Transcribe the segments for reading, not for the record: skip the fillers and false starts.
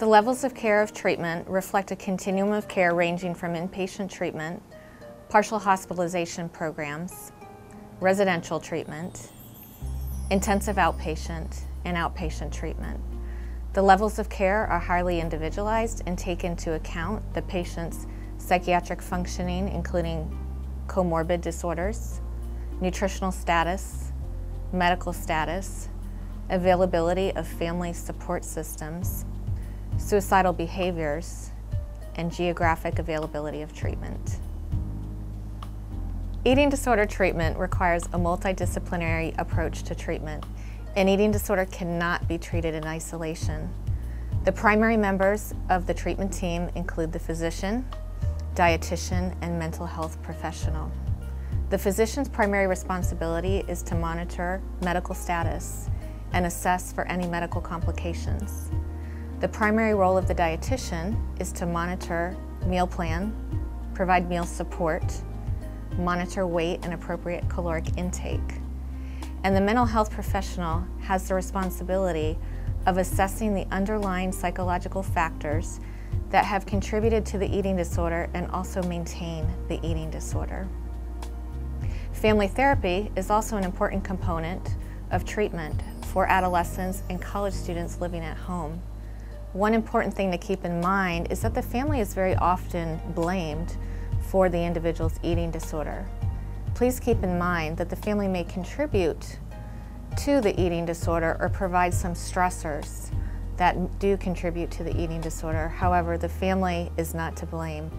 The levels of care of treatment reflect a continuum of care ranging from inpatient treatment, partial hospitalization programs, residential treatment, intensive outpatient, and outpatient treatment. The levels of care are highly individualized and take into account the patient's psychiatric functioning, including comorbid disorders, nutritional status, medical status, availability of family support systems, suicidal behaviors, and geographic availability of treatment. Eating disorder treatment requires a multidisciplinary approach to treatment. An eating disorder cannot be treated in isolation. The primary members of the treatment team include the physician, dietitian, and mental health professional. The physician's primary responsibility is to monitor medical status and assess for any medical complications. The primary role of the dietitian is to monitor meal plan, provide meal support, monitor weight and appropriate caloric intake. And the mental health professional has the responsibility of assessing the underlying psychological factors that have contributed to the eating disorder and also maintain the eating disorder. Family therapy is also an important component of treatment for adolescents and college students living at home. One important thing to keep in mind is that the family is very often blamed for the individual's eating disorder. Please keep in mind that the family may contribute to the eating disorder or provide some stressors that do contribute to the eating disorder. However, the family is not to blame.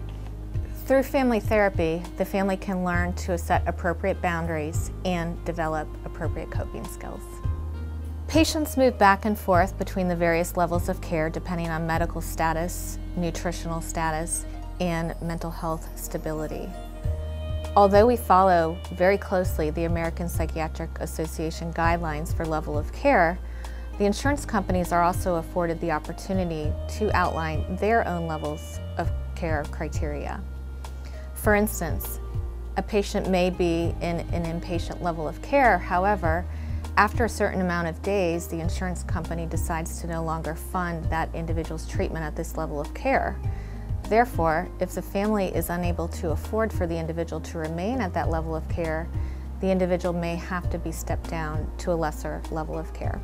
Through family therapy, the family can learn to set appropriate boundaries and develop appropriate coping skills. Patients move back and forth between the various levels of care depending on medical status, nutritional status, and mental health stability. Although we follow very closely the American Psychiatric Association guidelines for level of care, the insurance companies are also afforded the opportunity to outline their own levels of care criteria. For instance, a patient may be in an inpatient level of care. However, after a certain amount of days, the insurance company decides to no longer fund that individual's treatment at this level of care. Therefore, if the family is unable to afford for the individual to remain at that level of care, the individual may have to be stepped down to a lesser level of care.